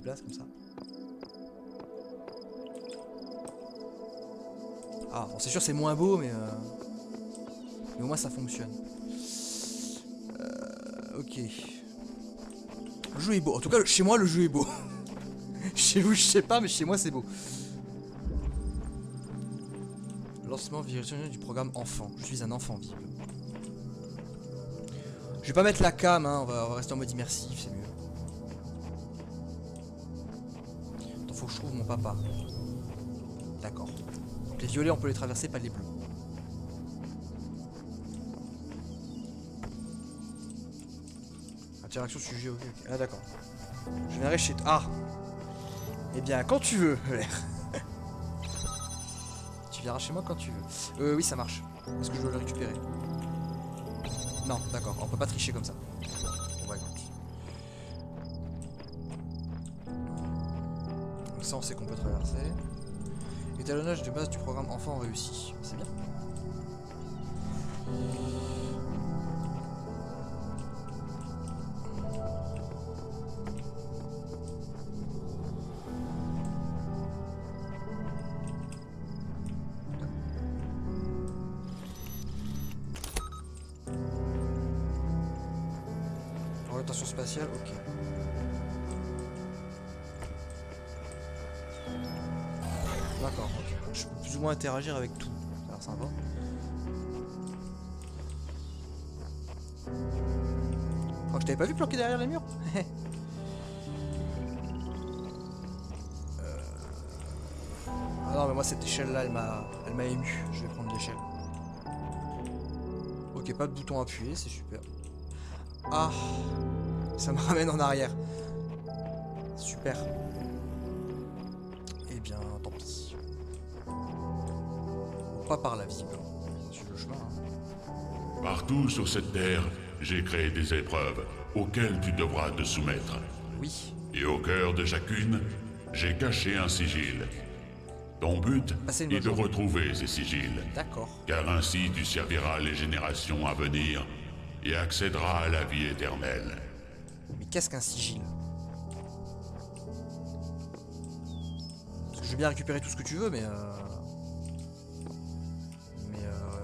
déplace comme ça. Ah, bon, c'est sûr, c'est moins beau, mais au moins ça fonctionne. Ok. Le jeu est beau. En tout cas, chez moi, le jeu est beau. Chez vous, je sais pas, mais chez moi, c'est beau. Lancement virtuel du programme enfant. Je suis un enfant visible. Je vais pas mettre la cam, hein. On va rester en mode immersif, c'est mieux. Attends, faut que je trouve mon papa. D'accord. Donc les violets, on peut les traverser, pas les bleus. Interaction sujet, ok. Ah d'accord. Je viendrai chez toi. Ah. Eh bien, quand tu veux, Tu viendras chez moi quand tu veux. Oui, ça marche. Est-ce que je dois le récupérer? Non, d'accord. On peut pas tricher comme ça. Bon bah écoute. Donc ça, on sait qu'on peut traverser. Étalonnage de base du programme enfant réussi. C'est bien. Orientation spatiale, ok. D'accord, ok. Je peux plus ou moins interagir avec tout. Ça a l'air sympa. Je crois que je t'avais pas vu planquer derrière les murs. Ah non, mais moi cette échelle là, elle m'a ému. Je vais prendre l'échelle. Ok, pas de bouton appuyé, c'est super. Ah, ça me ramène en arrière. Super. Eh bien, tant pis. Pas par là, visiblement. Sur le chemin. Hein. Partout sur cette terre, j'ai créé des épreuves auxquelles tu devras te soumettre. Oui. Et au cœur de chacune, j'ai caché un sigil. Ton but est de retrouver ces sigils. D'accord. Car ainsi tu serviras les générations à venir et accéderas à la vie éternelle. Mais qu'est-ce qu'un sigil? Parce que je veux bien récupérer tout ce que tu veux, mais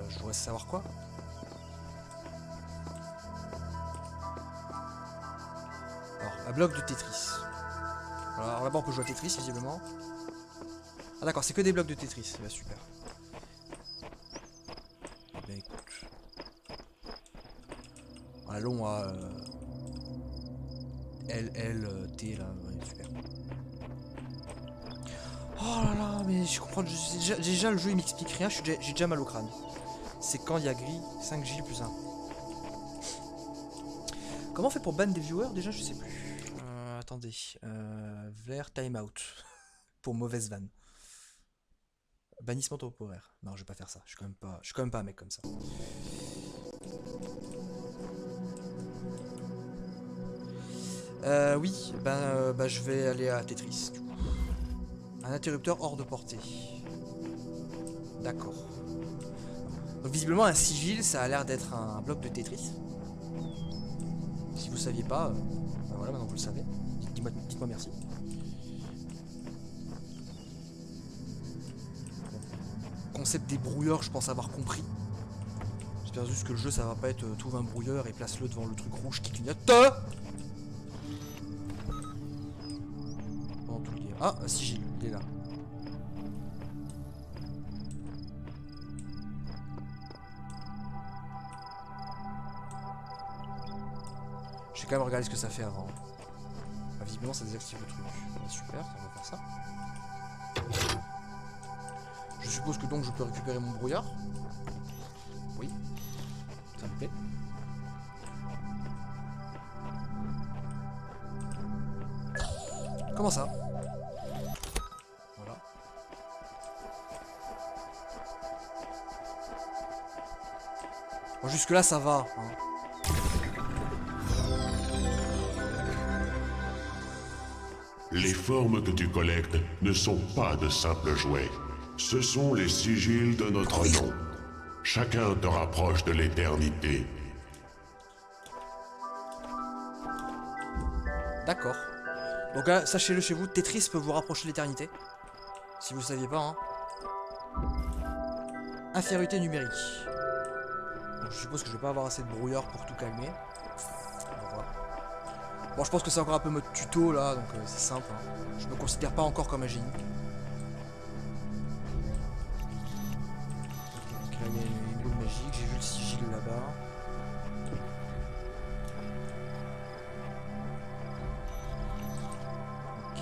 je voudrais savoir quoi. Alors, un bloc de Tetris. Voilà, alors d'abord on peut jouer à Tetris visiblement. Ah d'accord, c'est que des blocs de Tetris, bah, super. Eh ben écoute. Allons à L, L, T là, ouais, super. Oh là là, mais je comprends, déjà le jeu il m'explique rien, j'ai déjà mal au crâne. C'est quand il y a gris, 5G plus 1. Comment on fait pour ban des viewers déjà, je sais plus. Attendez, vert timeout pour mauvaise vanne. Bannissement temporaire. Non, je vais pas faire ça. Je suis quand même pas un mec comme ça. Oui, je vais aller à Tetris du coup. Un interrupteur hors de portée. D'accord. Donc visiblement un sigil, ça a l'air d'être un bloc de Tetris. Si vous saviez pas, ben voilà, maintenant vous le savez. Dites-moi merci. Concept des brouilleurs, je pense avoir compris. J'espère juste que le jeu ça va pas être trouve un brouilleur et place-le devant le truc rouge qui clignote. Pendant tout le game. Ah, un sigil, il est là. Je vais quand même regarder ce que ça fait avant. Ah, visiblement ça désactive le truc. Ah, super, ça va faire ça. Je suppose que donc je peux récupérer mon brouillard. Oui. Ça me plaît. Comment ça? Voilà. Bon, jusque là ça va. Hein. Les formes que tu collectes ne sont pas de simples jouets. Ce sont les sigils de notre nom. Chacun te rapproche de l'éternité. D'accord. Donc là, sachez-le chez vous, Tetris peut vous rapprocher de l'éternité. Si vous ne saviez pas, hein. Infériorité numérique. Donc, je suppose que je vais pas avoir assez de brouillard pour tout calmer. On va voir. Bon, je pense que c'est encore un peu mode tuto là, donc c'est simple. Hein. Je me considère pas encore comme un génie. Donc là, il y a une boule magique. J'ai vu le sigil là-bas. Ok.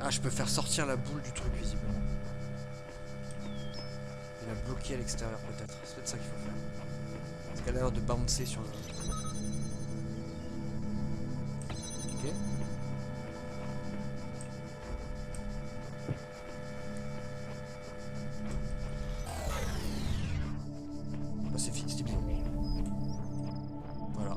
Ah, je peux faire sortir la boule du truc visiblement. Et la bloquer à l'extérieur peut-être. C'est peut-être ça qu'il faut faire. Parce qu'elle a l'air de bouncer sur le... Ok. Bah c'est fini, c'était bien. Voilà.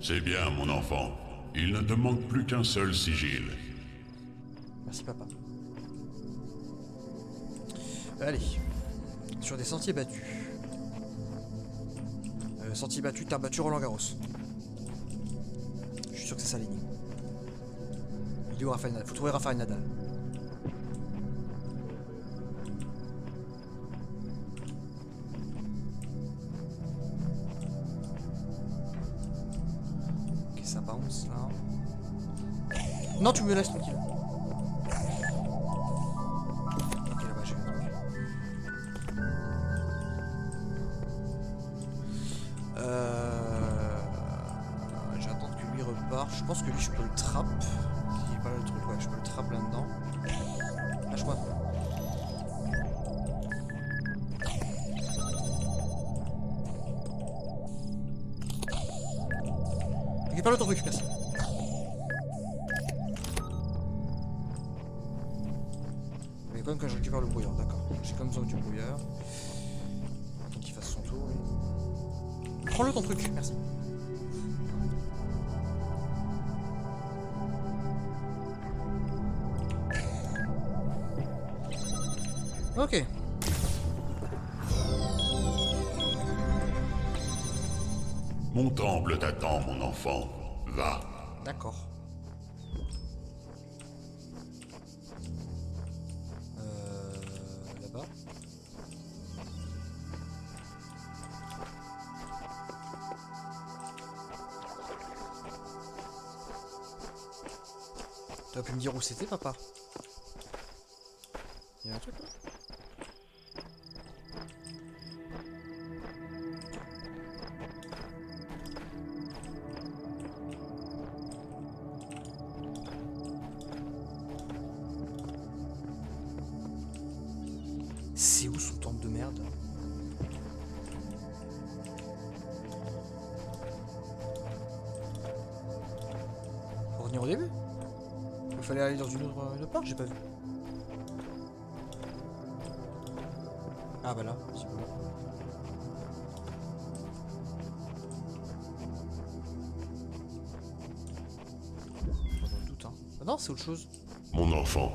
C'est bien, mon enfant. Il ne te manque plus qu'un seul sigil. Merci papa. Allez. Sur des sentiers battus. Sentier battu, terre battue, Roland Garros. Je suis sûr que c'est ça l'énigme. Il est où Rafael Nadal? Faut trouver Rafael Nadal. Ok, ça bounce là. Non, tu me laisses tranquille. Ok, là-bas, j'ai le truc. Je vais attendre que lui repart. Je pense que lui, je peux le trap. Il est pas là le truc, ouais, je peux le trap là-dedans. Lâche-moi. Ok, pas le ton truc, merci. Mais quand même quand je récupère le brouillard, d'accord. J'ai quand même besoin du brouillard. Attends qu'il fasse son tour, lui. Prends-le ton truc, merci. Ok. Mon temple t'attend, mon enfant. Va. D'accord. Là-bas. Tu as pu me dire où c'était, papa? Il y a un truc là? C'est où son temple de merde? Faut revenir au début? Il fallait aller dans une autre part, j'ai pas vu. Ah bah là, c'est bon. Pas dans le doute, hein. Ah non, c'est autre chose. Mon enfant,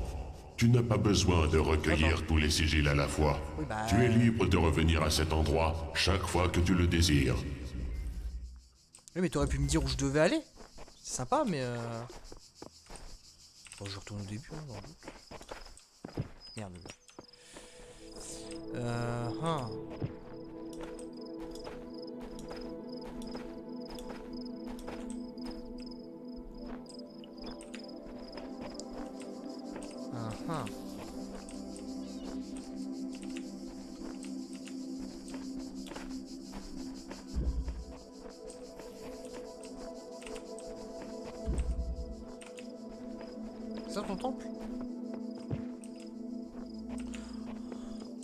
tu n'as pas besoin de recueillir tous les sigils à la fois. Oui, bah... Tu es libre de revenir à cet endroit chaque fois que tu le désires. Oui, mais t'aurais pu me dire où je devais aller. C'est sympa, mais Bon, je retourne au début, hein, dans le doute. Merde. Hein. Hein. C'est ça ton temple?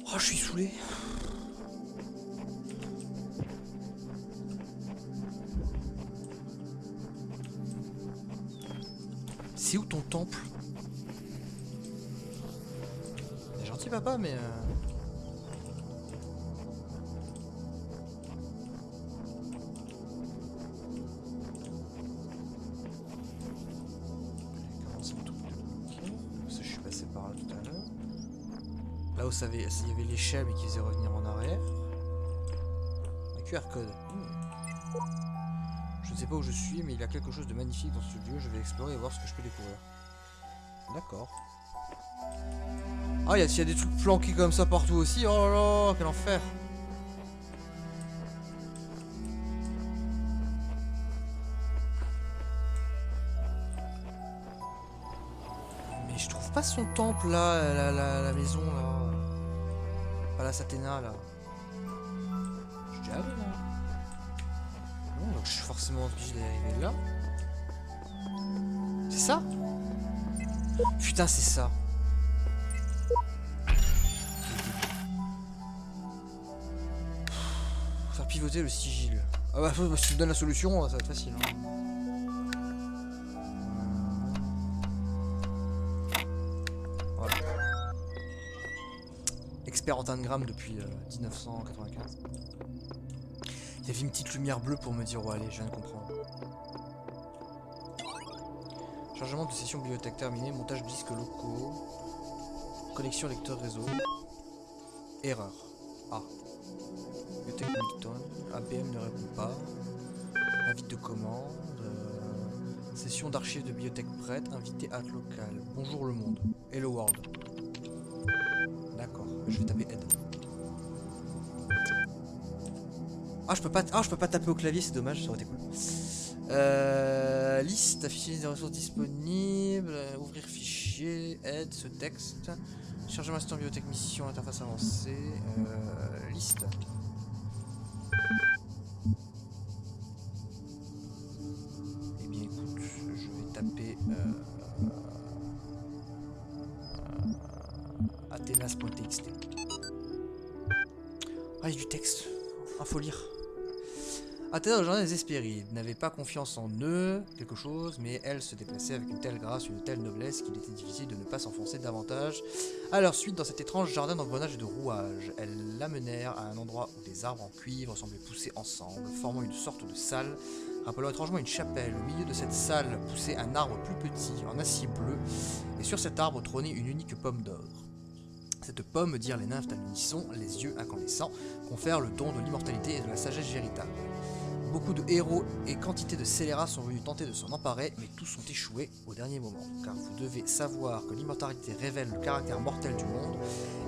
Oh, je suis saoulé. C'est où ton temple? C'est gentil papa, mais où il y avait l'échelle mais qui faisait revenir en arrière. Un QR code. Je ne sais pas où je suis, mais il y a quelque chose de magnifique dans ce lieu. Je vais explorer et voir ce que je peux découvrir. D'accord. Ah, il y a des trucs planqués comme ça partout aussi. Oh là là, quel enfer. Mais je trouve pas son temple là, la maison là. Pas la Satena là. Je suis déjà allé là. Non, donc je suis forcément obligé d'arriver là. C'est ça? Putain, c'est ça. Faire pivoter le sigil. Ah bah, si tu me donnes la solution, ça va être facile. Hein. Voilà. Expert en tangram depuis 1995. Il y avait une petite lumière bleue pour me dire, oh allez, je viens de comprendre. Chargement de session bibliothèque terminé, montage de disques locaux, connexion lecteur réseau, erreur. Ah. Bibliothèque Milton, ABM ne répond pas, invite de commande, session d'archives de bibliothèque prête, invité at local, bonjour le monde, hello world. D'accord, je vais taper aide. Ah je peux pas taper au clavier, c'est dommage, ça aurait été cool. Liste, afficher des ressources disponibles, ouvrir fichier, aide, ce texte, chargement assistant bibliothèque mission, interface avancée, liste. Eh bien écoute, je vais taper athenas.txt. Ah, il y a du texte, ah faut lire. Athéna, le jardin des Hespérides, n'avait pas confiance en eux, quelque chose, mais elle se déplaçait avec une telle grâce, une telle noblesse qu'il était difficile de ne pas s'enfoncer davantage à leur suite dans cet étrange jardin d'engrenage et de rouage. Elles l'amenèrent à un endroit où des arbres en cuivre semblaient pousser ensemble, formant une sorte de salle, rappelant étrangement une chapelle. Au milieu de cette salle poussait un arbre plus petit, en acier bleu, et sur cet arbre trônait une unique pomme d'or. Cette pomme, dirent les nymphes à l'unisson, les yeux incandescents, confère le don de l'immortalité et de la sagesse véritable. Beaucoup de héros et quantité de scélérats sont venus tenter de s'en emparer, mais tous ont échoué au dernier moment. Car vous devez savoir que l'immortalité révèle le caractère mortel du monde,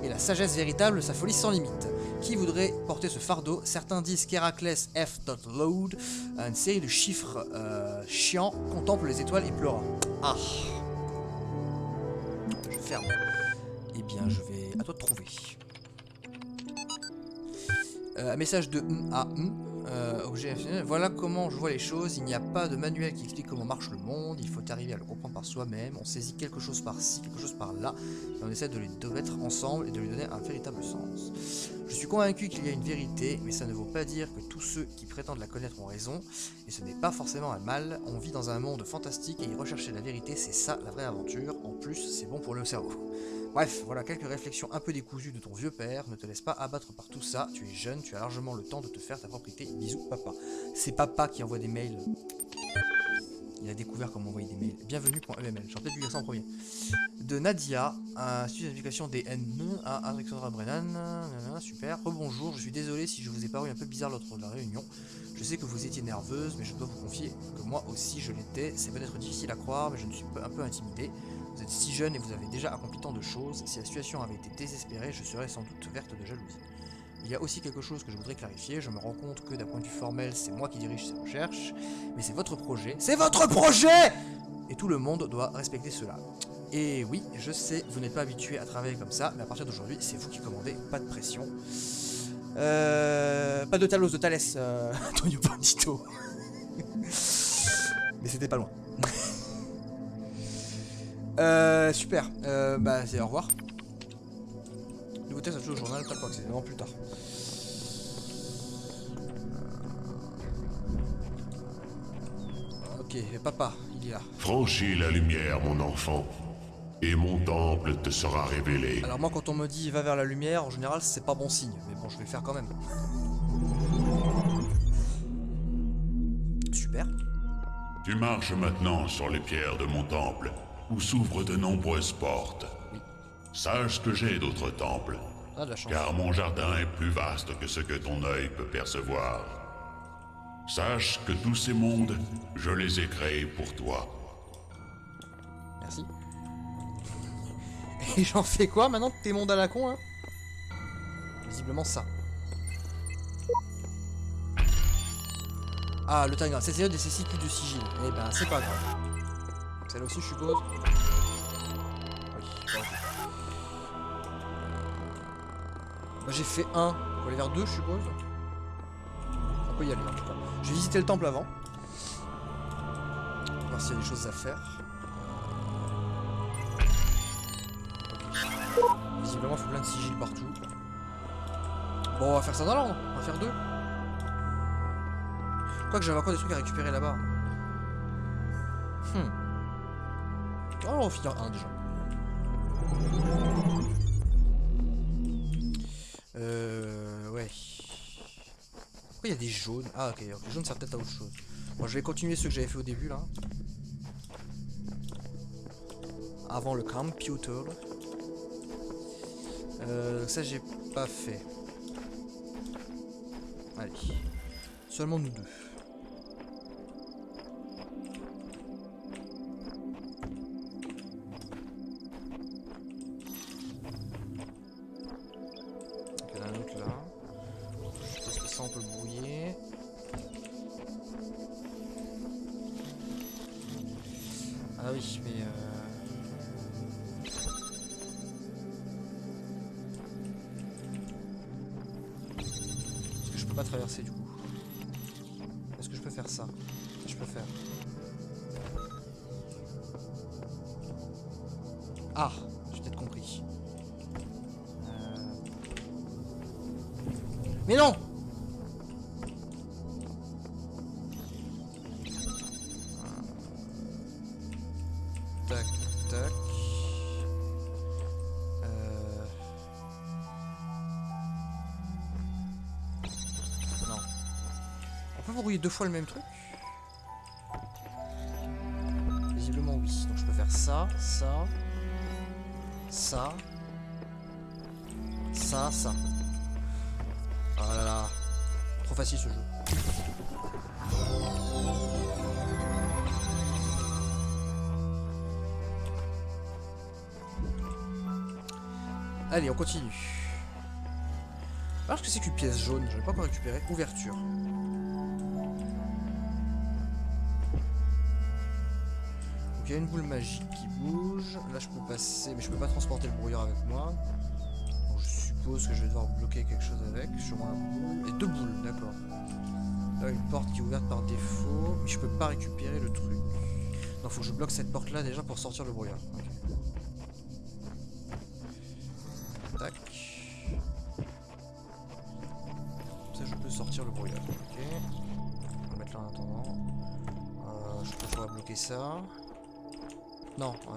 et la sagesse véritable sa folie sans limite. Qui voudrait porter ce fardeau? Certains disent qu'Héraclès F.Load, une série de chiffres chiants, contemple les étoiles et pleura. Ah. Je ferme. Eh bien, je vais... à toi de trouver. Un message de à objet FNL. Voilà comment je vois les choses. Il n'y a pas de manuel qui explique comment marche le monde. Il faut arriver à le comprendre par soi-même. On saisit quelque chose par-ci, quelque chose par-là, et on essaie de les mettre ensemble et de lui donner un véritable sens. Je suis convaincu qu'il y a une vérité, mais ça ne veut pas dire que tous ceux qui prétendent la connaître ont raison, et ce n'est pas forcément un mal. On vit dans un monde fantastique et y rechercher la vérité, c'est ça la vraie aventure. En plus, c'est bon pour le cerveau. Bref, voilà quelques réflexions un peu décousues de ton vieux père. Ne te laisse pas abattre par tout ça. Tu es jeune, tu as largement le temps de te faire ta propre idée. Bisous, papa. C'est papa qui envoie des mails. Il a découvert comment envoyer des mails. Bienvenue.eml. J'aurais peut-être dû lire ça en premier. De Nadia, un studio d'application des NE à Alexandra Brennan. Super. Rebonjour, je suis désolé si je vous ai paru un peu bizarre lors de la réunion. Je sais que vous étiez nerveuse, mais je dois vous confier que moi aussi je l'étais. C'est peut-être difficile à croire, mais je me suis un peu intimidé. Vous êtes si jeune et vous avez déjà accompli tant de choses. Si la situation avait été désespérée, je serais sans doute verte de jalousie. Il y a aussi quelque chose que je voudrais clarifier. Je me rends compte que d'un point de vue formel, c'est moi qui dirige ces recherches. Mais c'est votre projet. C'est votre projet! Et tout le monde doit respecter cela. Et oui, je sais, vous n'êtes pas habitué à travailler comme ça, mais à partir d'aujourd'hui, c'est vous qui commandez, pas de pression. Pas de Talos, de Thalès, Antonio Bandito. Mais c'était pas loin. Super. Bah, c'est au revoir. Nouveau texte ajoute au journal, pas de quoi accéder, vraiment plus tard. Ok, papa, il est là. Franchis la lumière, mon enfant, et mon temple te sera révélé. Alors moi, quand on me dit va vers la lumière, en général, c'est pas bon signe. Mais bon, je vais le faire quand même. Super. Tu marches maintenant sur les pierres de mon temple, où s'ouvrent de nombreuses portes. Sache que j'ai d'autres temples, Ah, de la chance. car mon jardin est plus vaste que ce que ton œil peut percevoir. Sache que tous ces mondes, je les ai créés pour toi. Merci. Et j'en fais quoi maintenant de tes mondes à la con, hein? Visiblement ça. Ah, le timer. Cette période nécessite plus de sigil. Eh ben, c'est pas grave. Celle-là aussi, je suppose. Oui, bon, ok. Bah, j'ai fait 1. On va aller vers 2, je suppose. On peut y aller, en tout cas. Je vais visiter le temple avant. Voir s'il y a des choses à faire. Ok. Visiblement, il faut plein de sigil partout. Bon, on va faire ça dans l'ordre. On va faire 2. Quoique j'avais encore des trucs à récupérer là-bas. Oh, on va finir 1 déjà. Ouais. Pourquoi il y a des jaunes? Ah, ok, les jaunes ça peut-être à autre chose. Bon, je vais continuer ceux que j'avais fait au début là. Avant le computer. Ça j'ai pas fait. Allez. Seulement nous deux. Ok, il y en a un autre là. Je pense que ça on peut le brouiller. Ah oui, mais est-ce que je peux pas traverser du coup? Est-ce que je peux faire ça? Je peux faire. Ah, j'ai peut-être compris. Mais non! Tac, tac. Non. On peut brouiller 2 fois le même truc? Visiblement oui. Donc je peux faire ça, ça, ça, ça, ça. Oh là là. Trop facile ce jeu. Allez, on continue. Alors, ce que c'est qu'une pièce jaune? Je n'ai pas encore récupéré. Ouverture. Donc, il y a une boule magique qui bouge. Là, je peux passer, mais je peux pas transporter le brouillard avec moi. Donc, je suppose que je vais devoir bloquer quelque chose avec. Sûrement la boule. Et 2 boules, d'accord. Là, une porte qui est ouverte par défaut. Mais je peux pas récupérer le truc. Non, faut que je bloque cette porte-là déjà pour sortir le brouillard. Okay. Tac. Ça, je peux sortir le brouillard. Ok. On va le mettre là en attendant. Je peux pouvoir bloquer ça. Non. On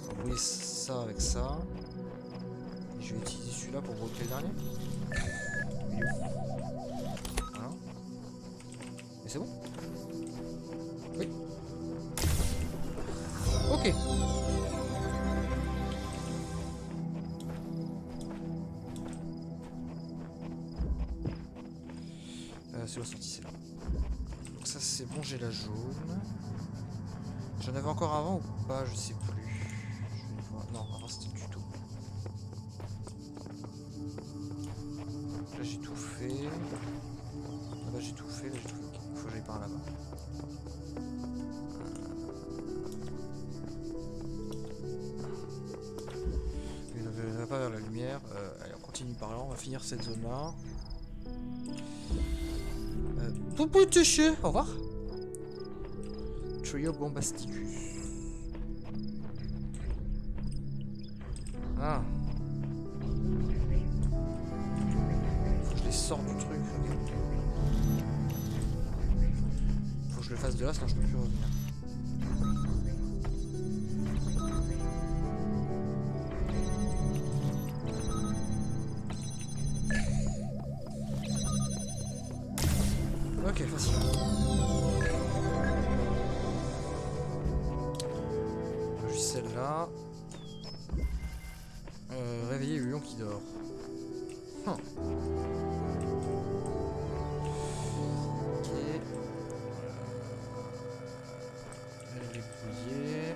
va brouiller ça avec ça. Et je vais utiliser celui-là pour bloquer le dernier. Il est où? Voilà. Et c'est bon? Oui. Ok. C'est la sortie, c'est là. Donc ça c'est bon, j'ai la jaune. J'en avais encore avant ou pas, je sais plus. Je vais voir. Non, avant c'était le tuto. Là j'ai tout fait. Là-bas j'ai tout fait, là j'ai tout fait. Il faut que j'aille par là-bas. Il ne va pas vers la lumière. Allez, on continue par là, on va finir cette zone-là. Poupou touché, au revoir. Trio Bombasticus. Ah. Faut que je les sorte du truc. Okay. Faut que je le fasse de là, sinon je peux plus revenir. Ok, facile. Juste celle-là. Réveiller le lion qui dort. Hum. Ok. Elle est brouillée.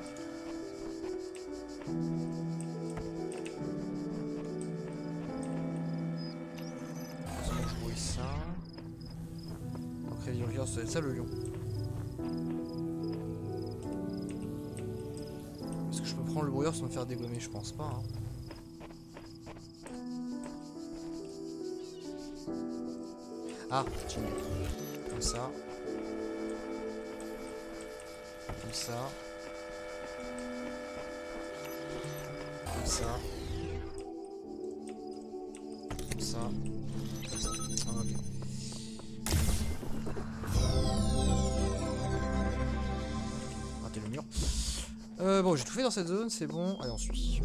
Est-ce que je brouille ça? Donc réveiller le lion, c'est ça le lion. Est-ce que je peux prendre le brouilleur sans me faire dégommer? Je pense pas. Hein. Ah, tiens. Comme ça. Comme ça. Comme ça. Comme ça. Comme ça. Ah, ok. Rater le mur. Bon, j'ai tout fait dans cette zone, c'est bon. Allez, on suit.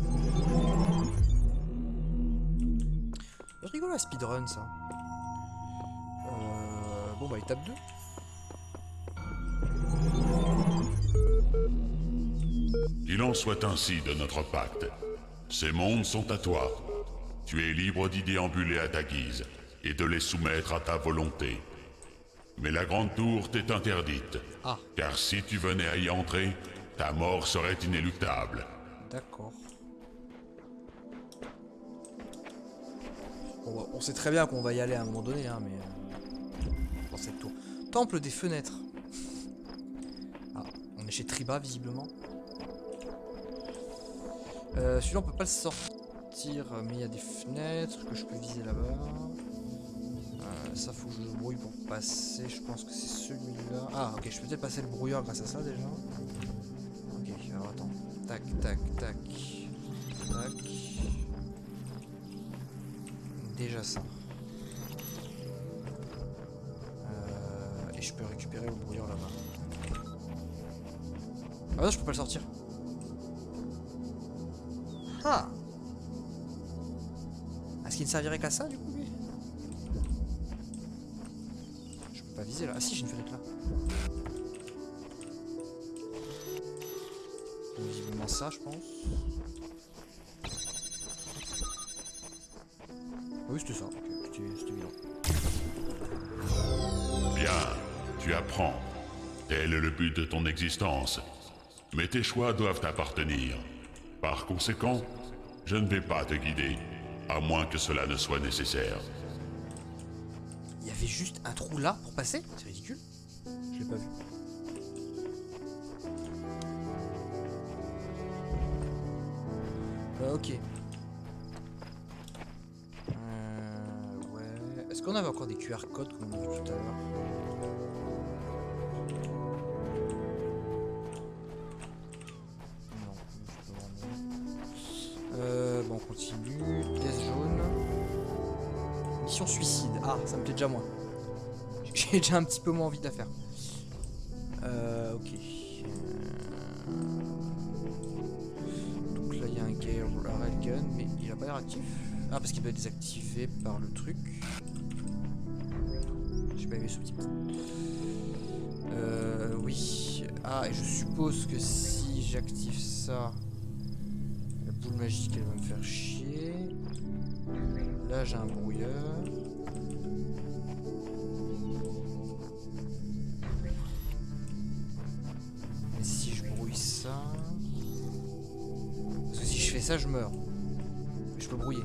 C'est rigolo la speedrun, ça. Bon, bah, étape 2. Il en soit ainsi de notre pacte. Ces mondes sont à toi. Tu es libre d'y déambuler à ta guise et de les soumettre à ta volonté. Mais la grande tour t'est interdite. Ah. Car si tu venais à y entrer, ta mort serait inéluctable. D'accord. Bon, bah, on sait très bien qu'on va y aller à un moment donné, hein, mais... dans cette tour. Temple des fenêtres. Ah, on est chez Triba, visiblement. Celui-là, on peut pas le sortir, mais il y a des fenêtres que je peux viser là-bas. Ça, faut que je le brouille pour passer. Je pense que c'est celui-là. Ah, ok, je peux peut-être passer le brouilleur grâce à ça, déjà. Ok, alors attends. Tac, tac, tac. Tac. Déjà ça. Et je peux récupérer le brouilleur là-bas. Ah non, je peux pas le sortir. Ah! Est-ce qu'il ne servirait qu'à ça, du coup, lui? Je peux pas viser là. Ah si, j'ai une fenêtre là. Visiblement ça, je pense. Oui, c'était ça. Okay, c'était évident. Bien, tu apprends. Tel est le but de ton existence. Mais tes choix doivent t'appartenir. Par conséquent, je ne vais pas te guider, à moins que cela ne soit nécessaire. Il y avait juste un trou là pour passer? C'est ridicule. Je l'ai pas vu. Ok. Ouais. Est-ce qu'on avait encore des QR codes comme on a vu tout à l'heure? Bon, on continue. Pièce jaune. Mission suicide. Ah, ça me plaît déjà moins. J'ai déjà un petit peu moins envie de la faire. Ok. Donc là, il y a un railgun, mais il a pas l'air actif. Ah, parce qu'il doit être désactivé par le truc. J'ai pas aimé ce petit. Oui. Ah, et je suppose que si j'active ça, la boule magique, elle va me faire chier. Là, j'ai un brouilleur. Mais si je brouille ça... Parce que si je fais ça, je meurs. Mais je peux brouiller.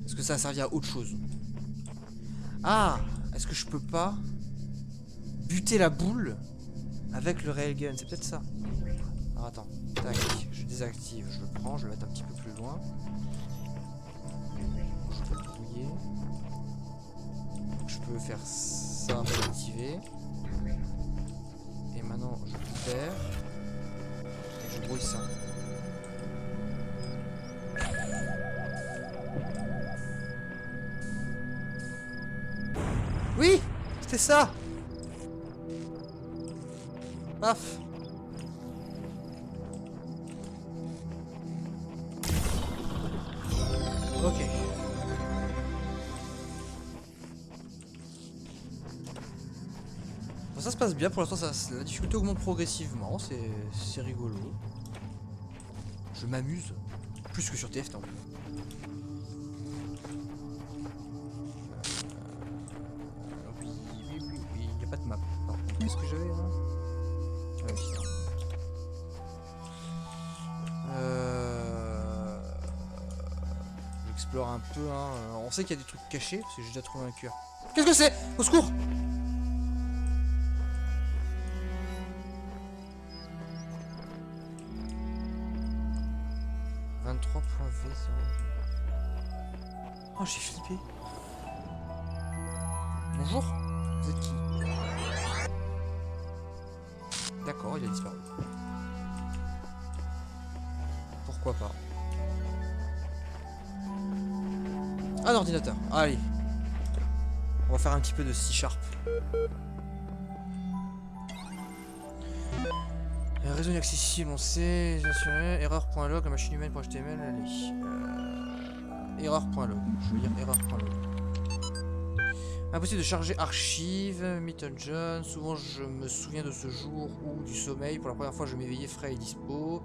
Est-ce que ça a servi à autre chose? Ah! Est-ce que je peux pas buter la boule avec le railgun? C'est peut-être ça. Alors attends. Tac. Je désactive. Je le prends. Je vais le mettre un petit peu plus loin. Je peux le brouiller. Je peux faire ça pour l'activer. Et maintenant, je libère. Et je brouille ça. Oui! C'était ça! Paf! Ok. Bon, ça se passe bien pour l'instant, la difficulté augmente progressivement, c'est rigolo. Je m'amuse, plus que sur TF non. Oui, il n'y a pas de map. Par contre, qu'est-ce que j'avais là? Ah oui. J'explore un peu, hein. On sait qu'il y a des trucs cachés, parce que j'ai déjà trouvé un cœur. Qu'est-ce que c'est? Au secours! Oh, j'ai flippé. Bonjour, vous êtes qui? D'accord, il a disparu. Pourquoi pas? Un ordinateur, allez. On va faire un petit peu de C#. Réseau inaccessible, on sait. Erreur.log, la machine humaine.html, allez. Erreur.log, je veux dire erreur.log. Impossible de charger archive, Milton John. Souvent je me souviens de ce jour où du sommeil. Pour la première fois je m'éveillais frais et dispo.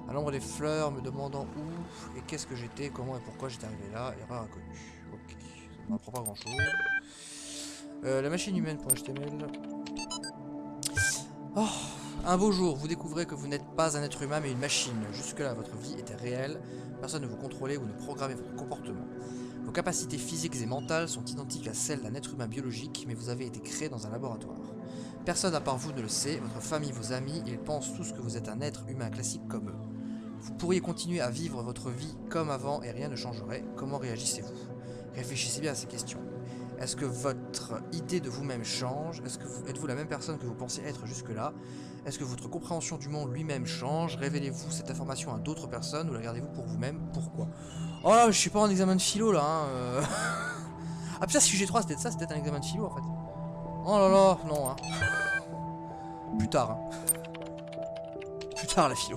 À l'ombre des fleurs, me demandant où et qu'est-ce que j'étais, comment et pourquoi j'étais arrivé là. Erreur inconnue. Ok, ça m'apprend pas grand chose. La machine humaine.html. Oh, un beau jour, vous découvrez que vous n'êtes pas un être humain mais une machine. Jusque-là, votre vie était réelle. Personne ne vous contrôlait ou ne programmait votre comportement. Vos capacités physiques et mentales sont identiques à celles d'un être humain biologique, mais vous avez été créé dans un laboratoire. Personne à part vous ne le sait, votre famille, vos amis, ils pensent tous que vous êtes un être humain classique comme eux. Vous pourriez continuer à vivre votre vie comme avant et rien ne changerait. Comment réagissez-vous? Réfléchissez bien à ces questions. Est-ce que votre idée de vous-même change? Êtes-vous la même personne que vous pensiez être jusque-là? Est-ce que votre compréhension du monde lui-même change? Révélez-vous cette information à d'autres personnes ou la gardez-vous pour vous-même? Pourquoi? Oh là, je suis pas en examen de philo là, hein. Ah putain, sujet 3, c'était ça, c'était un examen de philo en fait. Oh là là, non, hein. Plus tard, hein. Plus tard la philo.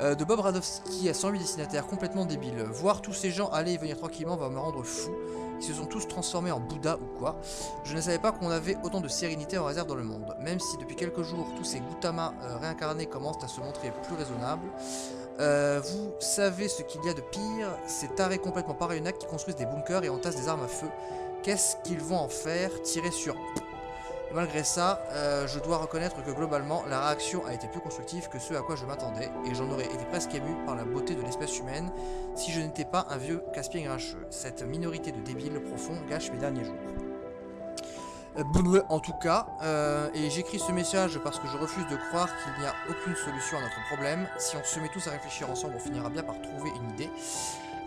De Bob Radowski à 108 destinataires complètement débiles. Voir tous ces gens aller et venir tranquillement va me rendre fou. Ils se sont tous transformés en Bouddha ou quoi. Je ne savais pas qu'on avait autant de sérénité en réserve dans le monde. Même si depuis quelques jours, tous ces Gautama réincarnés commencent à se montrer plus raisonnables. Vous savez ce qu'il y a de pire? Ces tarés complètement paranoïaques qui construisent des bunkers et entassent des armes à feu. Qu'est-ce qu'ils vont en faire? Tirer sur... Et malgré ça, je dois reconnaître que globalement, la réaction a été plus constructive que ce à quoi je m'attendais, et j'en aurais été presque ému par la beauté de l'espèce humaine si je n'étais pas un vieux casse-pied grincheux. Cette minorité de débiles profonds gâche mes derniers jours. En tout cas, et j'écris ce message parce que je refuse de croire qu'il n'y a aucune solution à notre problème. Si on se met tous à réfléchir ensemble, on finira bien par trouver une idée.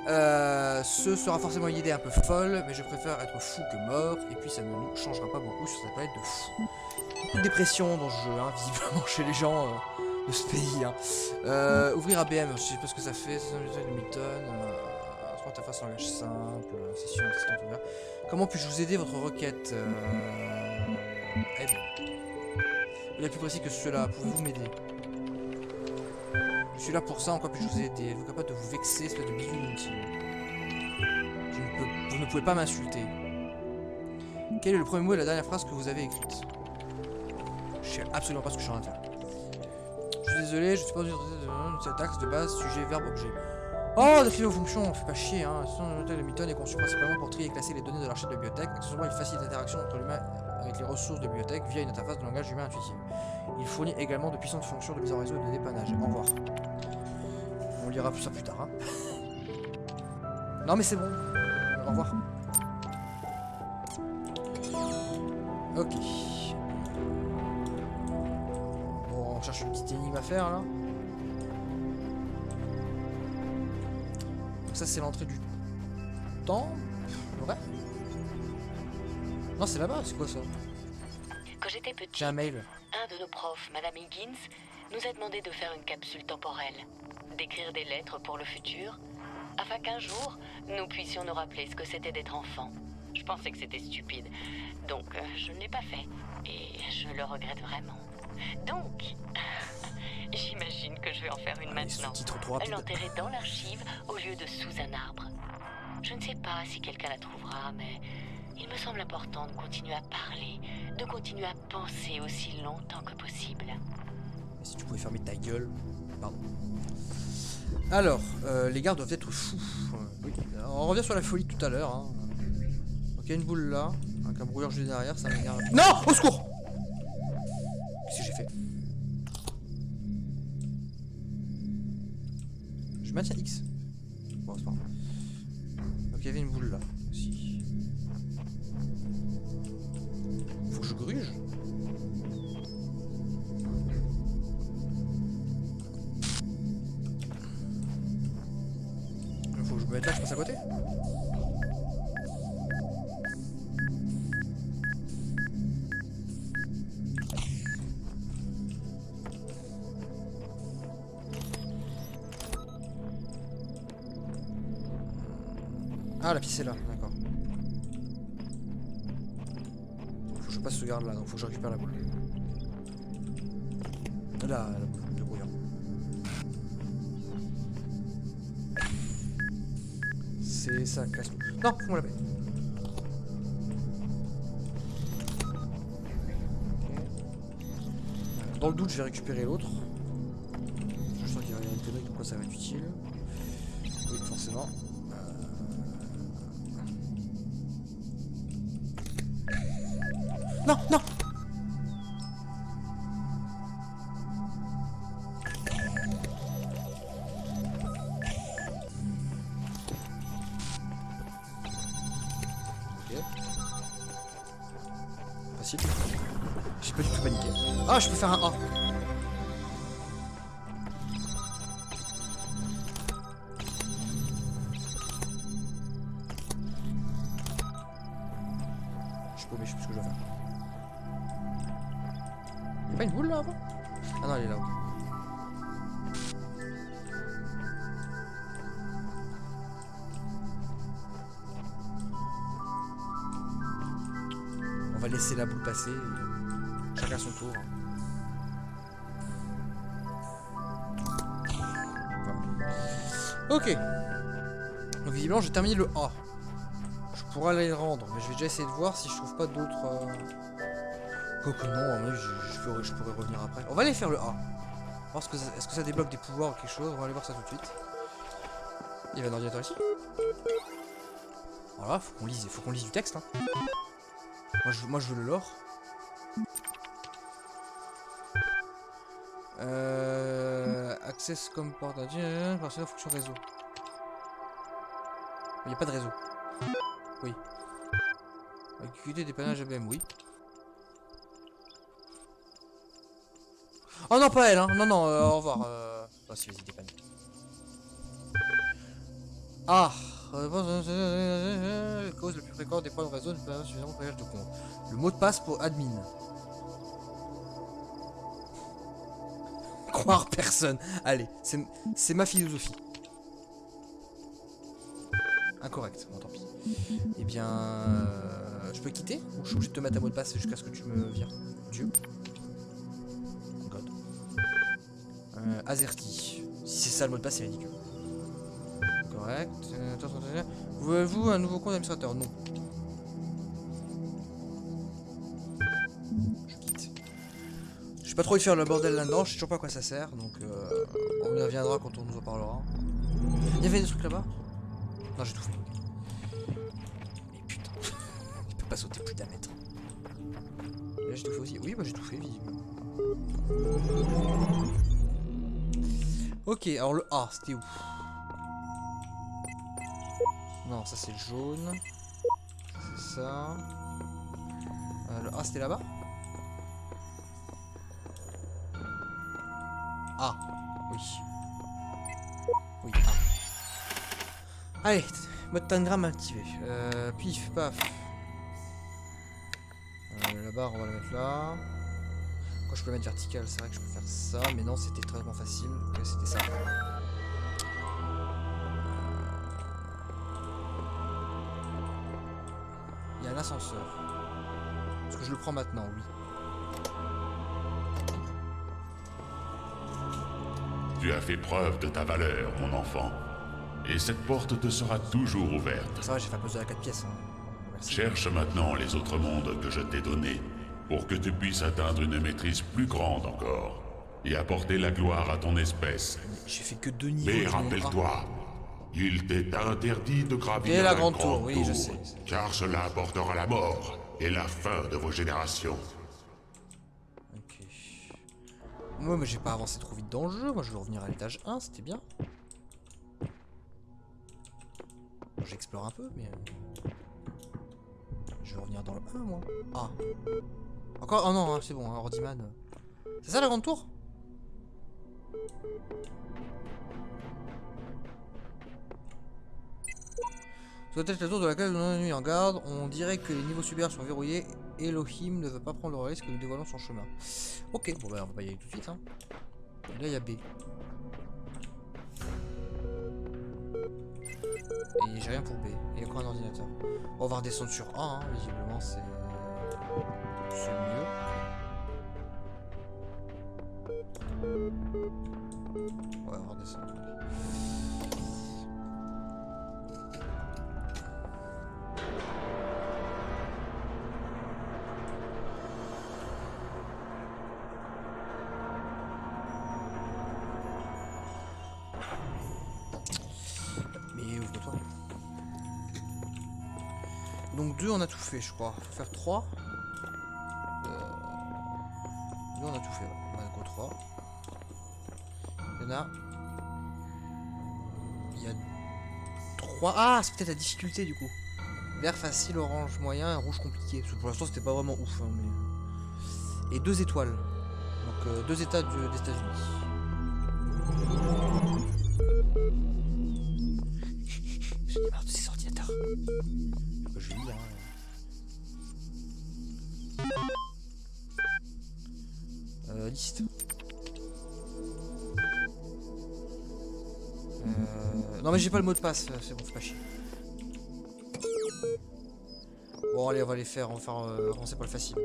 Ce sera forcément une idée un peu folle, mais je préfère être fou que mort, et puis ça ne nous changera pas beaucoup sur cette planète de fous. Beaucoup de dépression dans ce jeu, hein, visiblement chez les gens de ce pays. Hein. Ouvrir ABM, je sais pas ce que ça fait, c'est un Milton, interface langage simple, session assistante ouverte. Comment puis-je vous aider votre requête? Aide. Il est plus précis que cela, pouvez-vous m'aider? Je suis là pour ça, en quoi puis-je vous aider? Êtes-vous capable de vous vexer, espèce de bisou inutile? Vous ne pouvez pas m'insulter. Quel est le premier mot et la dernière phrase que vous avez écrite? Je sais absolument pas ce que je suis en train de faire. Je suis désolé, je suis pas de cet axe de base, sujet, verbe, objet. Oh, décrivez vos fonctions, fait pas chier, hein. Le Milton est conçu principalement pour trier et classer les données de l'archive de la bibliothèque. Accessoirement, il facilite l'interaction entre l'humain avec les ressources de la bibliothèque via une interface de langage humain intuitive. Il fournit également de puissantes fonctions de mise en réseau et de dépannage. Au revoir. On lira ça plus tard, hein. Non mais c'est bon. Au revoir. Ok. Bon, on cherche une petite énigme à faire là. Donc ça c'est l'entrée du temple. Ouais. Non c'est là-bas, c'est quoi ça? Quand j'étais petite, J'ai un mail. un de nos profs, Madame Higgins, nous a demandé de faire une capsule temporelle, d'écrire des lettres pour le futur, afin qu'un jour, nous puissions nous rappeler ce que c'était d'être enfant. Je pensais que c'était stupide, donc je ne l'ai pas fait, et je le regrette vraiment. Donc, j'imagine que je vais en faire une maintenant, l'enterrer dans l'archive au lieu de sous un arbre. Je ne sais pas si quelqu'un la trouvera, mais Il me semble important de continuer à parler, de continuer à penser aussi longtemps que possible. Si tu pouvais fermer ta gueule. Pardon. Alors, les gardes doivent être fous. Oui. Alors, on revient sur la folie tout à l'heure. Hein. Donc il y a une boule là, avec un brouilleur juste derrière, ça m'énerve. Non! Au secours! Qu'est-ce que j'ai fait? Je maintiens X. Bon, c'est pas grave. Donc il y avait une boule là aussi. Faut que je gruge. Faut que je me mette là, je passe à côté. Ah, la piste est là, d'accord. Faut que je passe ce garde là, donc faut que je récupère la boule. Là, la boule de brouillard. C'est ça, casse tout. Non, fous-moi la paix. Dans le doute, je vais récupérer l'autre. Je sens qu'il y a une connerie, donc ça va être utile. Oui, forcément. Non, non! Ok. Facile. J'ai pas du tout paniqué. Ah, je peux faire un A. Je suis paumé, je sais plus ce que je dois faire. Y'a pas une boule là avant? Ah non, elle est là, ok. On va laisser la boule passer. Chacun son tour. Voilà. Ok. Donc visiblement j'ai terminé le A. Je pourrais aller le rendre, mais je vais déjà essayer de voir si je trouve pas d'autres... Quoique non, mais je pourrais revenir après. On va aller faire le A. Est-ce que ça débloque des pouvoirs ou quelque chose? On va aller voir ça tout de suite. Il y avait un ordinateur ici. Voilà, faut qu'on lise du texte. Hein. Moi je veux le lore. Access comme portage. Personne fonction réseau. Il n'y a pas de réseau. Oui. Activité dépannage ABM, oui. Oh non, pas elle, hein. Non, non, au revoir. Oh si, vas-y, dépanne. Ah. Cause le plus fréquent des problèmes de réseau ne peut pas suffisamment de voyage de compte. Le mot de passe pour admin. Croire personne. Allez, c'est ma philosophie. Incorrect, bon tant pis. Eh bien... je peux quitter? Ou je suis obligé de te mettre un mot de passe jusqu'à ce que tu me vires? Dieu. God. Azerty. Si c'est ça le mot de passe, c'est ridicule. Correct. Voulez-vous un nouveau compte d'administrateur? Non. Je quitte. Je sais pas trop y faire le bordel là-dedans, je sais toujours pas à quoi ça sert, donc on y reviendra quand on nous en parlera. Il y avait des trucs là-bas? Non, j'ai tout fait. Mais putain, je peux pas sauter plus d'un mètre. Là, j'ai tout fait aussi. Oui, bah j'ai tout fait, visiblement. Ok, alors le A, c'était où? Non, ça c'est le jaune. C'est ça. Le A, c'était là-bas? Ah, oui. Oui, A. Allez, mode tangram activé. Pif, paf. La barre, on va la mettre là. Quand je peux la mettre verticale, c'est vrai que je peux faire ça. Mais non, c'était très facile. Ouais, c'était ça. Il y a un ascenseur. Est-ce que je le prends maintenant? Oui. Tu as fait preuve de ta valeur, mon enfant. Et cette porte te sera toujours ouverte. Ça va, j'ai fait à cause de la 4 pièces. Hein. Merci. Cherche maintenant les autres mondes que je t'ai donnés, pour que tu puisses atteindre une maîtrise plus grande encore, et apporter la gloire à ton espèce. J'ai fait que 2 niveaux. Mais du monde un. rappelle-toi, il t'est interdit de Et gravir la la grande grande tour, oui, je sais. car cela apportera la mort et la fin de vos générations. Ok. Moi, mais j'ai pas avancé trop vite dans le jeu. Moi, je veux revenir à l'étage 1, c'était bien. Bon, j'explore un peu, mais... Je vais revenir dans le 1, moi. Ah. Encore. Oh non, hein, c'est bon, hein, Ordiman. C'est ça la grande tour? Soit être la tour de laquelle nous avons mis en garde, on dirait que les niveaux supérieurs sont verrouillés. Elohim ne veut pas prendre le risque que nous dévoilons son chemin. Ok, bon bah on va pas y aller tout de suite. Hein. Et là il y a B. Et j'ai rien pour B. Il y a encore un ordinateur. On va redescendre sur A, hein. Visiblement c'est mieux. Ouais, on va redescendre. Mais ouvre-toi. Donc 2 on a tout fait je crois. Faut faire 3. 2 on a tout fait. Ouais. On a go 3. Il y en a. Il y a 3. Ah c'est peut-être la difficulté du coup. Vert facile, orange moyen, rouge compliqué. Parce que pour l'instant c'était pas vraiment ouf. Hein, mais... Et 2 étoiles. Donc 2 états des États-Unis. J'en ai marre de ces ordinateurs. Je lis, hein. Liste. Non mais j'ai pas le mot de passe, c'est bon, c'est pas chier. Bon allez on va les faire, on va faire avancer par le facile.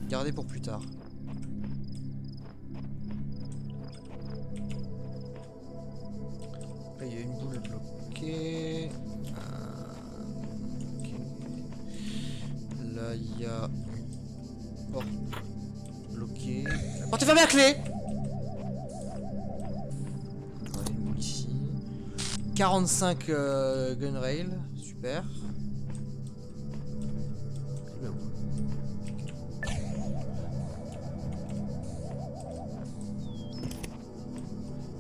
Gardez pour plus tard. Là il y a une boule bloquée. Ok. Là il y a une porte bloquée. La porte est fermée à clé. On a une boule ici. 45 gun rail, super.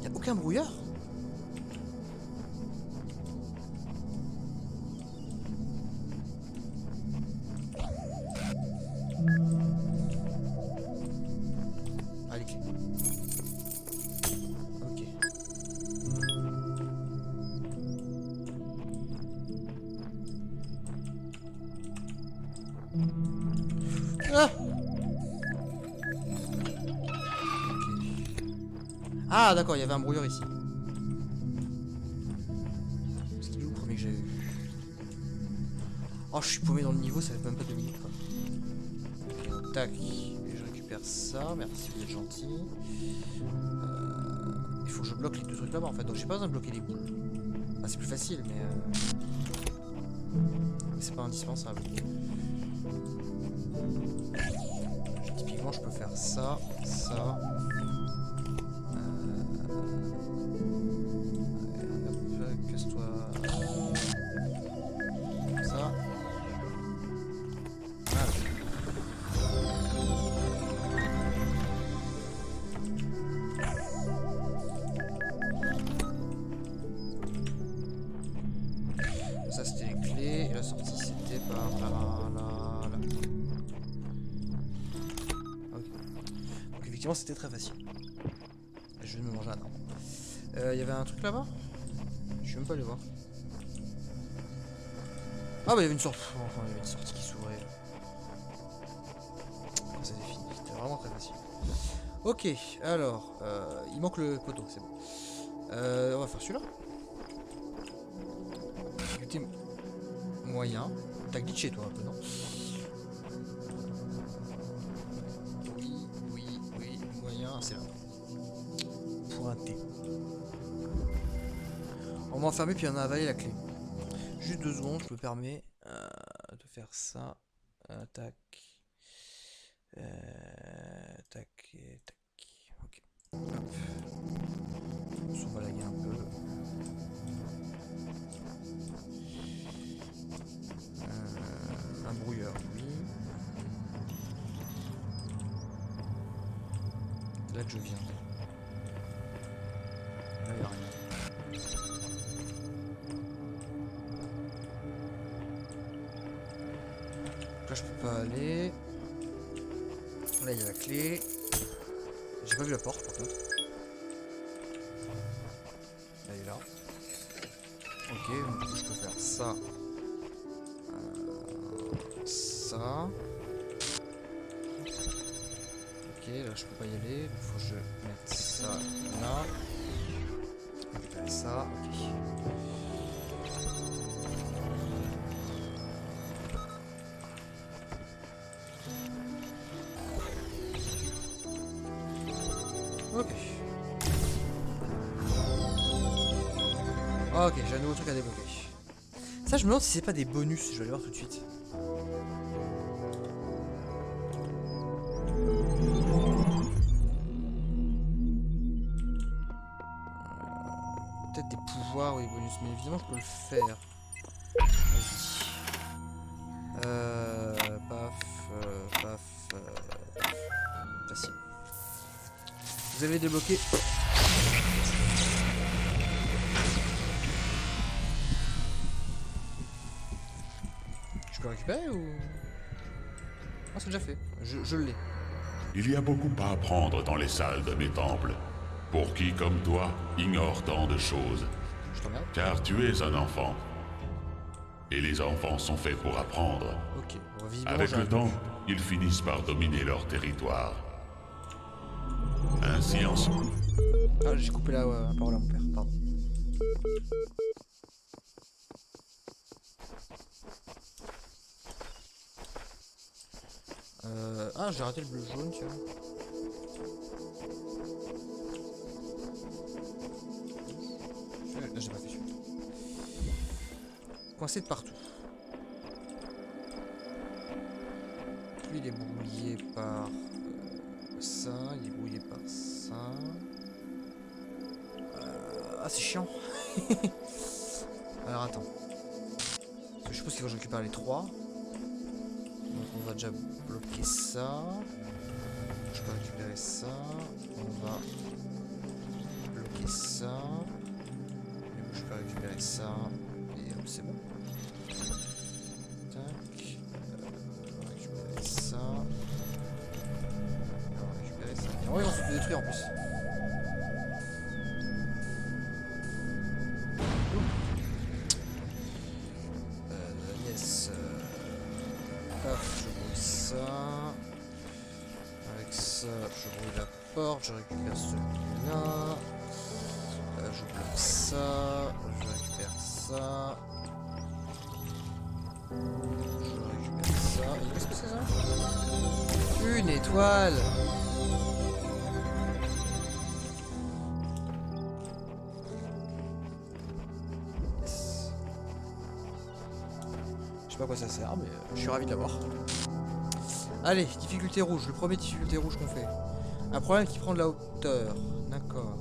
Y'a aucun brouillard? Ah les clés. Ok. Ah, ah d'accord, il y avait un brouillard ici. C'était où le premier que j'avais vu? Oh, je suis paumé dans le niveau, ça fait même pas 2 minutes quoi. Ok, donc, tac, et je récupère ça, merci, vous êtes gentil. Il faut que je bloque les 2 trucs là-bas en fait, donc j'ai pas besoin de bloquer les boules. Ah, c'est plus facile, mais c'est pas indispensable. Typiquement, je peux faire ça, ça. Casse-toi. Ça. Voilà. Ça c'était les clés et la sortie c'était par là. Ok. Donc effectivement c'était très facile. Je vais me manger un arbre. Il y avait un truc là-bas? Je suis même pas allé voir. Ah bah il y avait une sorte. Enfin il y avait une sortie qui s'ouvrait. Quand c'était fini. C'était vraiment très facile. Ok, alors il manque le poteau, c'est bon. On va faire celui-là. Difficulté moyen. T'as glitché toi un peu, non? Oui, moyen, c'est là. Pointé. On m'a enfermé puis on a avalé la clé. Juste 2 secondes, je me permets de faire ça. Tac. Tac et tac. Ok. Hop. On va laguer un peu. Un brouilleur, oui. C'est là que je viens. Là, il n'y a rien. Là, je peux pas aller. Là, il y a la clé. J'ai pas vu la porte, par contre. Elle est là. Ok, donc du coup, je peux faire ça. Ça. Ok, là, je peux pas y aller. Il faut que je mette ça là. Récupérer ça. Ok. Ok. Ok, j'ai un nouveau truc à débloquer. Ça, je me demande si c'est pas des bonus. Je vais aller voir tout de suite. Peut-être des pouvoirs ou des bonus, mais évidemment, je peux le faire. Vas-y. Paf. Facile. Vous avez débloqué. Je peux récupérer ou... Ah, c'est déjà fait. Je l'ai. Il y a beaucoup à apprendre dans les salles de mes temples. Pour qui, comme toi, ignore tant de choses. Je t'emmerde. Car tu es un enfant. Et les enfants sont faits pour apprendre. Ok. Bon, visiblement, Avec j'ai le un- temps, ils finissent par dominer leur territoire. Ainsi en... Ah, j'ai coupé la parole à mon père. Pardon. Ah, j'ai raté le bleu jaune, tiens. J'ai pas fait celui-là. Coincé de partout. Lui, il est brouillé par ça, il est brouillé par ça. Ah, c'est chiant. Alors, attends. Parce que je suppose qu'il faut que je récupère les 3. Donc, on va déjà bloquer ça. Je peux récupérer ça. On va bloquer ça. Du coup, je peux récupérer ça. Et hop, c'est bon. Tac. On va récupérer ça. Et on va récupérer ça. Et en vrai, on se fait détruire en plus. Yes. Paf, je roule ça. Avec ça, je roule la porte. Je récupère celui-là. Je bloque ça. Je récupère ça. Je récupère ça. Et qu'est-ce que c'est ça? Une étoile! Yes. Je sais pas à quoi ça sert, mais je suis ravi de l'avoir. Allez, difficulté rouge. Le premier difficulté rouge qu'on fait. Un problème qui prend de la hauteur. D'accord.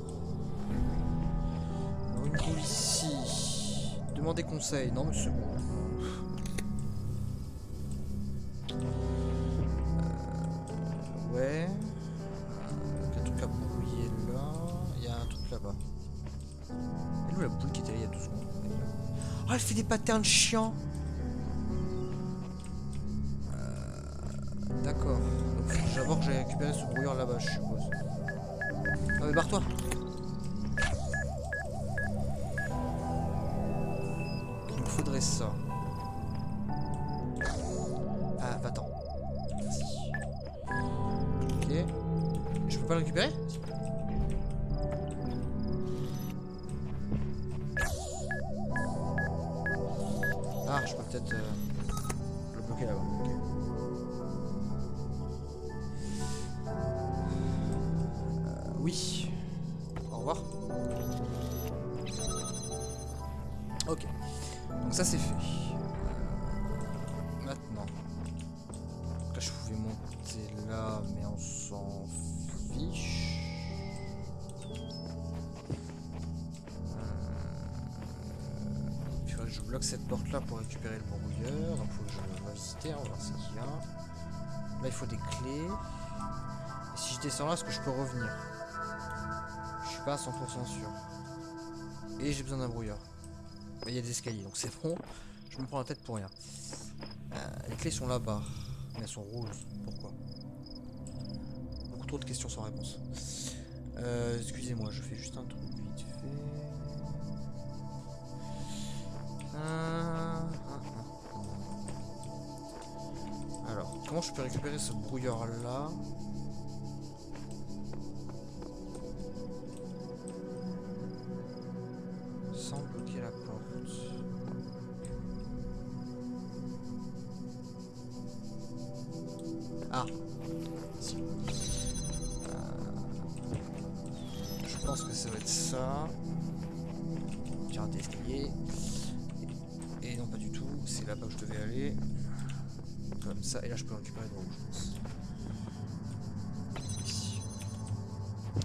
Alors, une boule ici. Demandez conseil. Non, mais c'est bon. Ouais. Il y a un truc à brouiller là. Il y a un truc là-bas. Et où la boule qui était là il y a 2 secondes? Ah, elle fait des patterns chiants. D'accord. Donc faut que d'abord que j'aille récupérer ce brouilleur là-bas, je suppose. Ah mais barre-toi. Il me faudrait ça. Ah, va-t'en. Merci. Ok. Je peux pas le récupérer? Ah, je peux peut-être le bloquer là-bas. Ok. Oui. Au revoir. ça c'est fait. Maintenant. Là je pouvais monter là, mais on s'en fiche. Je bloque cette porte là pour récupérer le brouilleur. Donc faut que je vais visiter, on va voir ce qu'il y a. Là il faut des clés. Et si je descends là, est-ce que je peux revenir? Je suis pas à 100% sûr. Et j'ai besoin d'un brouilleur. Il y a des escaliers, donc c'est bon. Je me prends la tête pour rien. Les clés sont là-bas. Mais elles sont roses. Pourquoi? Beaucoup trop de questions sans réponse. Excusez-moi, je fais juste un truc vite fait. Alors, comment je peux récupérer ce brouilleur là? Sans bloquer la porte. Ah, si. Je pense que ça va être ça. Tiens, d'escalier. Et non, pas du tout. C'est là-bas que je devais aller. Comme ça. Et là, je peux récupérer de l'eau, je pense. Ici.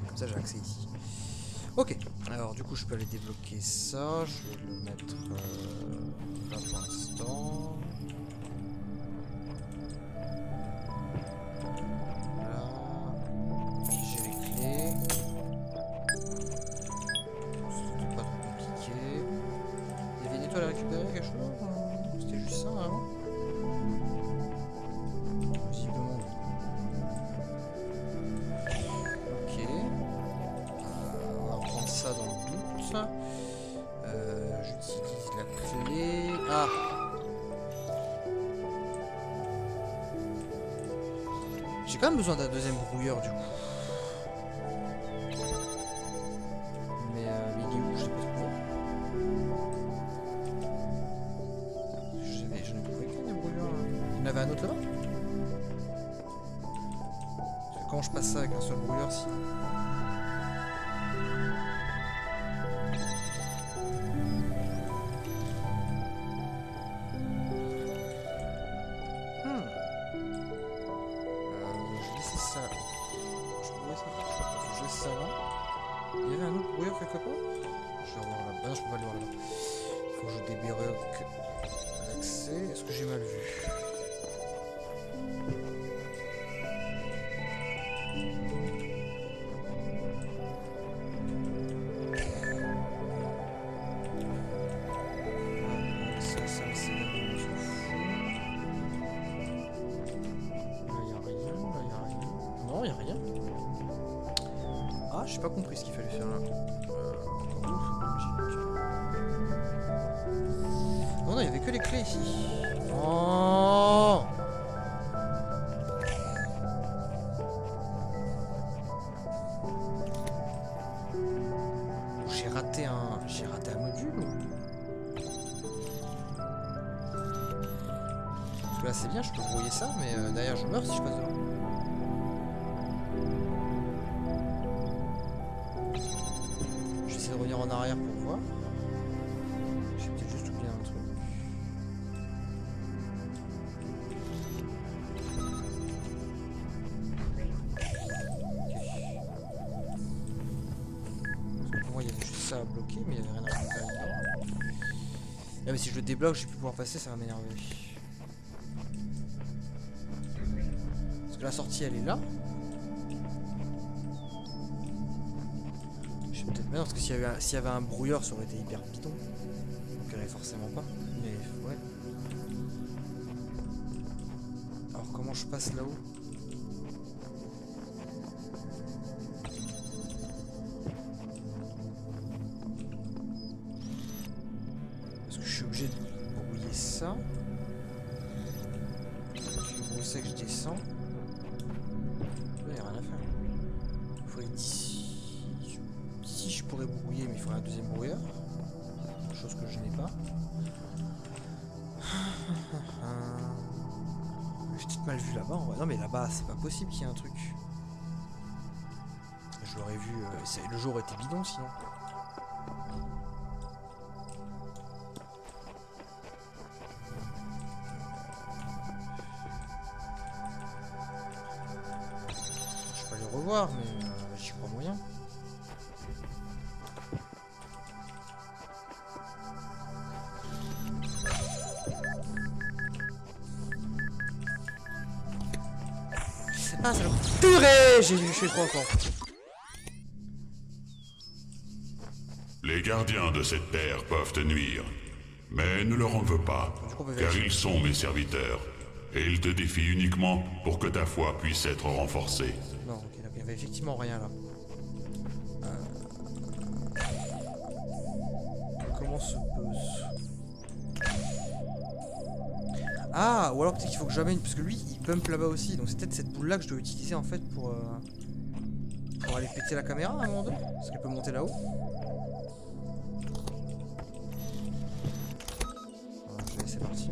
Comme ça, j'ai accès ici. Ok. Alors, du coup, je peux aller débloquer ça. Je vais le mettre là pour l'instant. Là. J'ai les clés. C'était pas trop compliqué. Il y avait une étoile à récupérer, quelque chose? C'était juste ça, hein? Visiblement. Ok. On va reprendre ça dans le doute. J'utilise la clé. Ah! J'ai quand même besoin d'un deuxième brouilleur du coup. Mais il est où? Je sais pas trop. Je n'ai trouvé qu'un brouilleur là. Il y en avait un autre là-bas? Parce que comment je passe ça avec un seul brouilleur si? Je laissais ça. Je pourrais ça. Je laisse ça là. Il y avait un autre brouilleur quelque part? Je vais voir là. Ah non, je peux pas le voir là. Il faut que je débloque l'accès. Est-ce que j'ai mal vu? Ça, c'est on s'en fout. Là, il n'y a rien. Là, il n'y a rien. Non, il n'y a rien. Ah, j'ai pas compris ce qu'il fallait faire là. Non, non, il y avait que les clés ici. Oh! J'ai raté un module. Parce que là c'est bien, je peux brouiller ça, mais derrière je meurs si je passe devant. J'essaie de revenir en arrière pour voir. J'ai peut-être juste oublié un truc. Pour moi il y avait juste ça à bloquer, mais il n'y avait rien à récupérer dedans. Ah, mais si je le débloque, je vais plus pouvoir passer, ça va m'énerver. Parce que la sortie elle est là. Je vais peut-être. Mais non, parce que s'il y avait un brouilleur, ça aurait été hyper bidon. Donc elle est forcément pas. Mais ouais. Alors comment je passe là-haut? Parce que je suis obligé de brouiller ça. Je vais brouiller ça que je descends. Là, il n'y a rien à faire. Il faudrait que d'ici. D'ici, je pourrais brouiller, mais il faudrait un deuxième brouilleur. Chose que je n'ai pas. J'ai peut-être mal vu là-bas. Non, mais là-bas, c'est pas possible qu'il y ait un truc. Je l'aurais vu. Le jour était bidon sinon. voir, mais j'y crois moyen. Ah, c'est le purée. J'ai fait trop fort. Les gardiens de cette terre peuvent te nuire, mais ne leur en veux pas, car ils sont mes serviteurs, et ils te défient uniquement pour que ta foi puisse être renforcée. Non, ok, il y avait effectivement rien là. Comment se pose? Ah, ou alors peut-être qu'il faut que j'amène, parce que lui, il bump là-bas aussi, donc c'est peut-être cette boule-là que je dois utiliser en fait pour aller péter la caméra à un moment donné, parce qu'elle peut monter là-haut. Voilà, je vais laisser partir.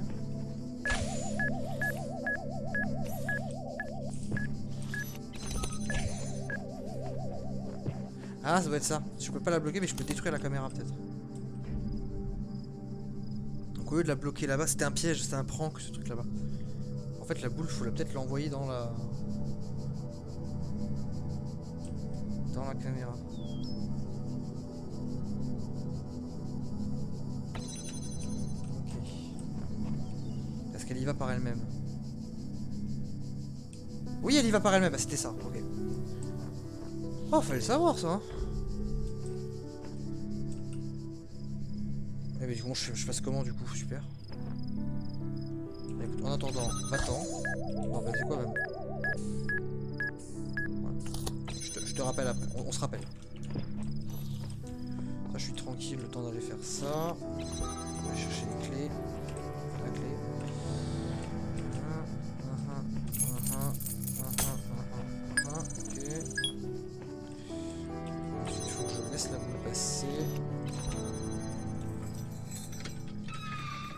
Ah, ça doit être ça. Je peux pas la bloquer, mais je peux détruire la caméra peut-être. Donc au lieu de la bloquer là-bas, c'était un piège, c'était un prank ce truc là-bas. En fait, la boule, faut peut-être l'envoyer dans la caméra. Ok. Est-ce qu'elle y va par elle-même? Oui, elle y va par elle-même. Bah, c'était ça. Ok. Oh, fallait le savoir ça. Hein. Eh mais bon, je fasse comment du coup? Super. Écoute, en attendant, va-t'en. Non, bah, c'est quoi même? Voilà. Je te rappelle après. On se rappelle. Ça, je suis tranquille le temps d'aller faire ça. On va aller chercher les clés. La clé. Ok. Ensuite, il faut que je laisse la boule passer.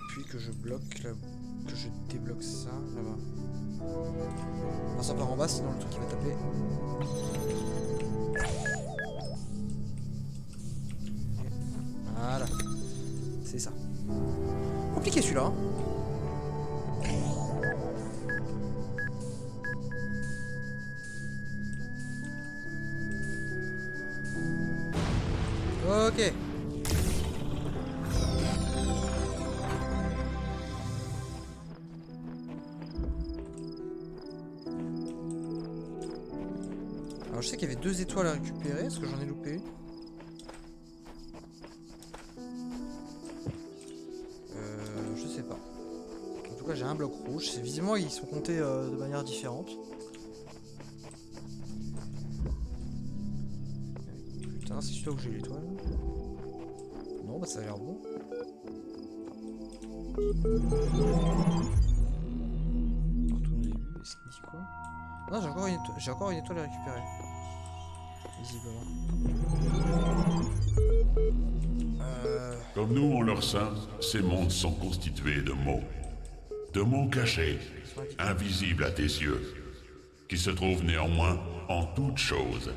Puis que je bloque la... que je débloque ça là-bas. Enfin, ça part en bas, sinon le truc il va taper. Voilà. C'est ça. Compliqué celui-là. Hein. Ok. Alors je sais qu'il y avait 2 étoiles à récupérer, est-ce que j'en ai loupé une? Je sais pas. En tout cas j'ai un bloc rouge, c'est visiblement ils sont comptés de manière différente. Putain, c'est celui-là où j'ai l'étoile. Non, bah ça a l'air bon. Retourne au début, est-ce qu'il dit quoi? Non, j'ai encore une étoile à récupérer. Visiblement. Comme nous en leur sein, ces mondes sont constitués de mots. De mots cachés, invisibles à tes yeux, qui se trouvent néanmoins en toutes choses.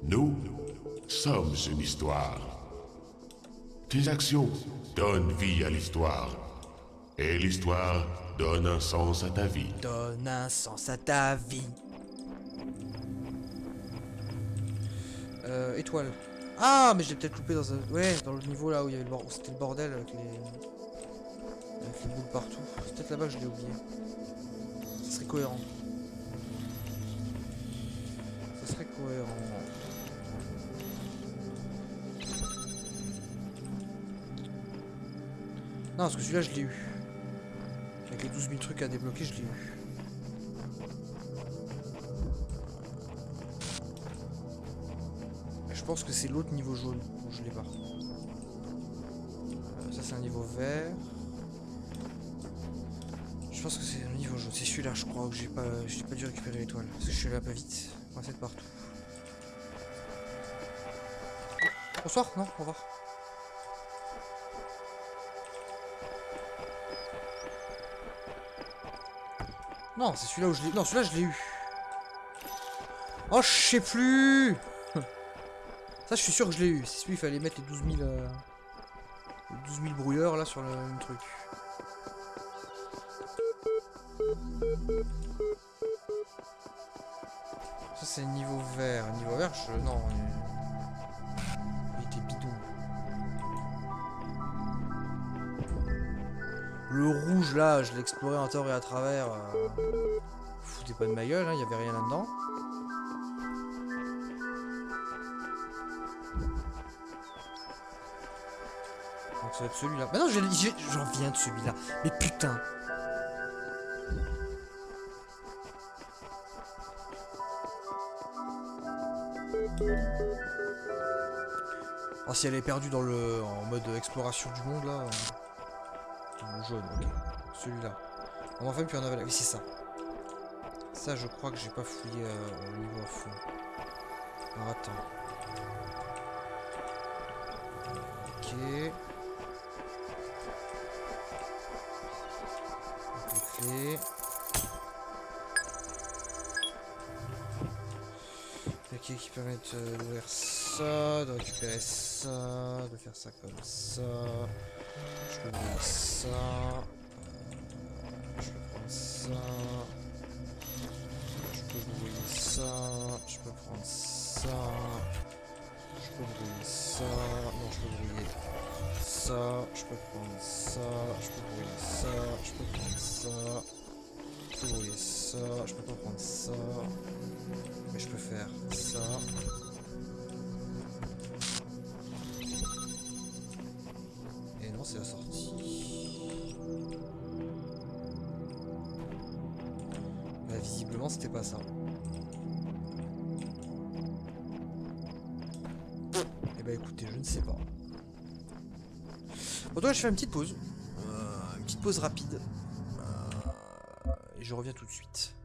Nous sommes une histoire. Tes actions donnent vie à l'histoire. Et l'histoire donne un sens à ta vie. Donne un sens à ta vie. Étoile. Ah, mais j'ai peut-être loupé dans un... Ouais, dans le niveau là où il y avait le bordel. C'était le bordel avec les boules partout. C'est peut-être là-bas que je l'ai oublié. Ça serait cohérent. Ça serait cohérent. Non, parce que celui-là, je l'ai eu. Avec les 12 000 trucs à débloquer, je l'ai eu. Je pense que c'est l'autre niveau jaune. Bon, je l'ai pas. Ça, c'est un niveau vert. Je pense que c'est un niveau jaune. C'est celui-là, je crois, que j'ai pas dû récupérer l'étoile. Parce que je suis allé pas vite. On va essayer de partout. Bonsoir, non, au revoir. Non, c'est celui-là où je l'ai... Non, celui-là, je l'ai eu. Oh, je sais plus. Ça, je suis sûr que je l'ai eu. C'est celui, il fallait mettre les 12 000 brouilleurs, là, sur le truc. Ça c'est le niveau vert. Le niveau vert, non. Il était bidon. Le rouge là, je l'ai exploré en tort et à travers. Foutez pas de ma gueule, hein, y avait rien là-dedans. Donc ça va être celui-là. Mais non, j'en viens de celui-là. Mais putain. Alors si elle est perdue dans en mode exploration du monde là. Le jaune, ok. Celui-là. On va enfin plus en avaler. Oui, c'est ça. Ça, je crois que j'ai pas fouillé au niveau à fond. Alors attends. Ok. Donc, les clés. Ok, qui permettent d'ouvrir ça, de récupérer ça, de faire ça comme ça. Je peux ouvrir ça. Je peux prendre ça. Je peux brouiller ça. Je peux prendre ça. Je peux brouiller ça. Non, je peux brouiller ça. Je peux prendre ça. Je peux brouiller ça. Je peux prendre ça. Je peux brouiller ça. Je peux pas prendre ça. Mais je peux faire ça. Et non, c'est la sortie. Bah, visiblement, c'était pas ça. Et bah écoutez, je ne sais pas. Bon, toi, je fais une petite pause. Une petite pause rapide. Et je reviens tout de suite.